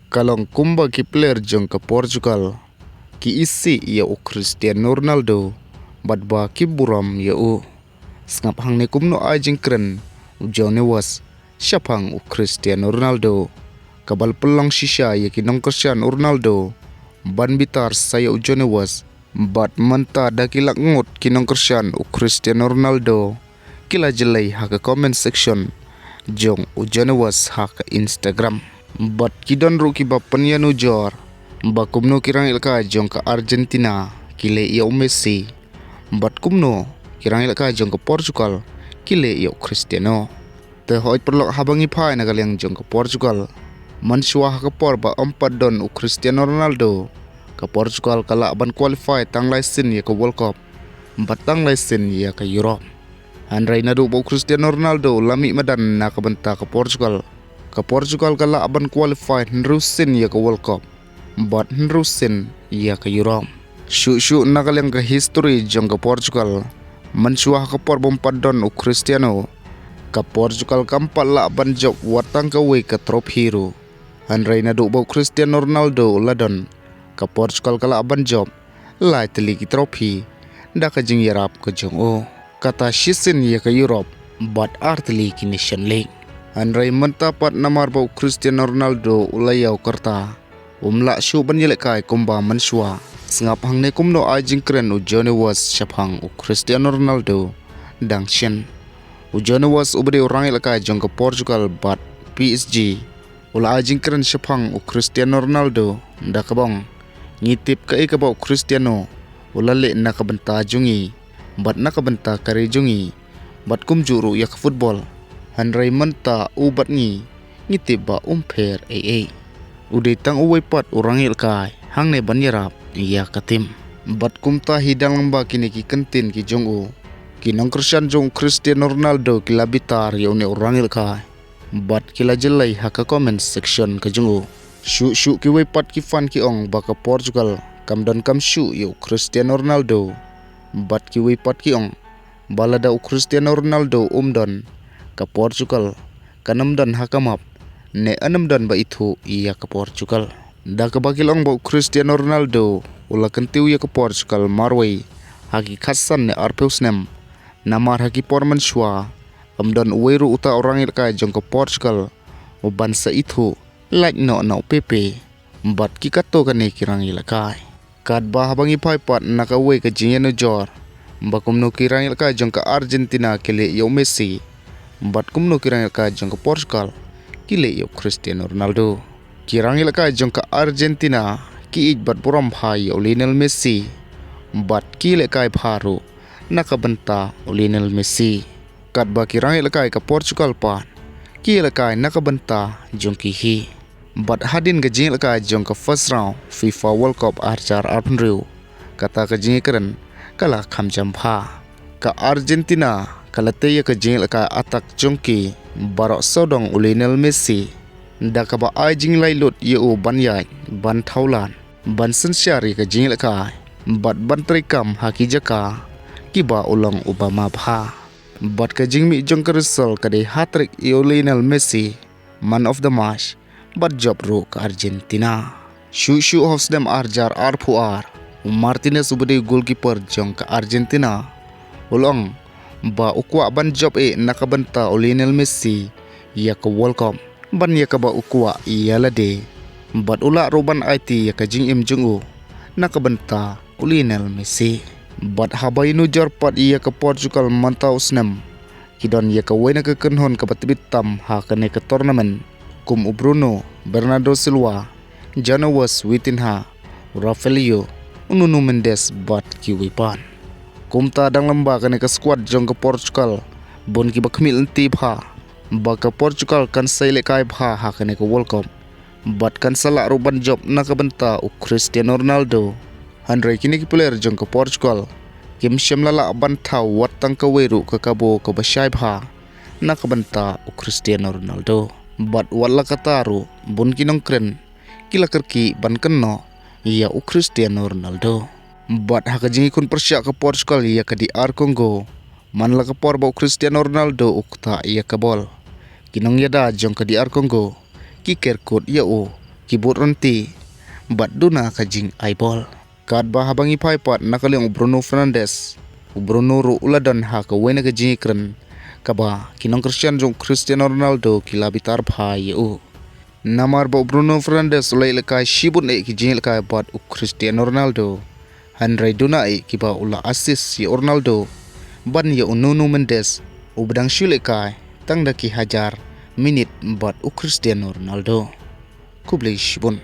Kalong kumba ki player jong ke Portugal ki isih ya u Cristiano Ronaldo bat ba ki buram ya u sngap hangne kumno ajing kren u Neves syapang u Cristiano Ronaldo kabal pelang shisha ya ki nongkersian Ronaldo ban bitar saya u Neves bat menta dakilak ngut ki nongkersian u Cristiano Ronaldo kila jelai ha ke comment section jong u Neves ha ke Instagram bat kidon ru ki ba penyan ujor ba kumno kirang ilka jong ke Argentina kile ya Messi bat kumno kirang ilka jong ke Portugal kile ya Cristiano te hoi perlok habangi pai na kaliang jong ke Portugal mansuah ke por ba 4 don u Cristiano Ronaldo ke Portugal kala ban qualify tang laisin ya ke World Cup batang laisin ya ke Europe Andrai nadu bo Cristiano Ronaldo lami madan na kabenta ke Portugal kala ban qualify nrusin ya ke World Cup bat nrusin ya ke Europe syu na kaliang ke history jong ke Portugal mansuah ke por 4 don u Cristiano ke Portugal kampat la ban job watang ke we ke trofi ru Andrai nadu bo Cristiano Ronaldo ladon ke Portugal kala ban job lai teli ki trofi da ke jing yarap ke jong o kata shisin ya ke Europe bat artli ki Nation League Andrai mentapat namar bau Cristiano Ronaldo ulayau kerta umla syu ban yelek kai kumba mansua sngap hangne kumno ajing kren u Neves syapang u Cristiano Ronaldo dang shen u Neves ubde orang yelek kai jong ke Portugal bat PSG ula ajing kren syapang u Cristiano Ronaldo da kabong ngitip ke bau Cristiano ula le na kabenta jungi bat na kabenta kare jungi bat kumjuru ya ke football Andrai menta ubat ngitip ba umper uday tang uway pat orang ilkay hangne banyarap iya katim bat kumta hidang lamba kini ki kentin ki jong u kinang kersian jong Cristiano Ronaldo kila bitar ya une orang ilkay bat kila jelai haka comment section ke jong u syu ki way pat ki fan ki ong ba ke Portugal kam dan kam syu ya Cristiano Ronaldo bat ki way pat ki ong balada u Cristiano Ronaldo don ke Portugal kanam dan hakamap ne anam dan ba itu iya ke Portugal da ke bakilong ba Cristiano Ronaldo ula kentiu ya ke Portugal marway haki khasan ne arpeusnem namar haki porman shwa dan uweru uta orang ilka jong ke Portugal uban sa itu like no pepe bat ki kato kane kirang ilaka kad ba habangi pai pat nakawe ke jingeno jor bakum no kirang ilka jong ke Argentina kele yo Messi bat kumno kirang ilka jong ke Portugal kile yo Cristiano Ronaldo kirang ilka jong ke Argentina ki bat buram bhai yo Lionel Messi bat kile kai bharu nakabenta Lionel Messi kat ba kirang ilka ke Portugal pan kile kai nakabenta jong ki hi bat hadin ke jing ilka jong ke first round FIFA World Cup arjar arpenru kata ke jing keren kala khamjam bha ke Argentina kalate ya ke jing ilka atak jongki barok sodong Lionel Messi da ka ba ajing lailut ye u banyai ban thaulan ban sensyari ke jing ilka bat ban trikam haki jaka ki ba ulong Obama bha bat ke jing mi jong ke result ke de hat-trick ye Lionel Messi man of the match bat job ru ke Argentina syu hos dem arjar arpuar Martinez ubede goalkeeper jong ke Argentina ulong ba ukwa ban job nakabenta Lionel Messi ya ke World Cup ban ya ka ba ukwa iya lade bat ula roban IT ya ke jing im jungu nakabenta Lionel Messi bat habai nu jarpat iya ke Portugal mantau snem kidon ya ke wena ke kenhon ke batbitam ha ke ne ke tournament kum Bruno Bernardo Silva Neves Witinha Rafaelio Nuno Mendes bat kiwipan kumta dang lamba kane ke squad jong ke Portugal bon ki bakmil enti bha ba ke Portugal kan saile kai bha ha kane ke World Cup bat kan sala ruban job na ka benta u Cristiano Ronaldo Andrai kini ki player jong ke Portugal kim syamlala ban thau watang ke weru ke kabo ke bashai bha na ka benta u Cristiano Ronaldo bat wala kataru bon kinong kren kila kerki ban kenno ya u Cristiano Ronaldo bat haka jingi kun persyak ke Portugal ya ke DR Congo manla ke por bau Cristiano Ronaldo ukta ya ke bol kinong yada jong ke DR Congo ki kerkut ya u kibut ronti bat duna kajing eyeball. Kat bah habangi pai pat nakaliang Bruno Fernandes Bruno ru uladan ha ka wena ka jingkren kaba kinong Cristiano Ronaldo kilabitar phai u namar bo Bruno Fernandes ulai lekai shibut nei ki jing lekai bat u Cristiano Ronaldo hanrai duna ai kiba ula assist ye Ronaldo ban ye Nuno Mendes u bedang shulekai tang da ki hajar minit bat u Cristiano Ronaldo kublei shibun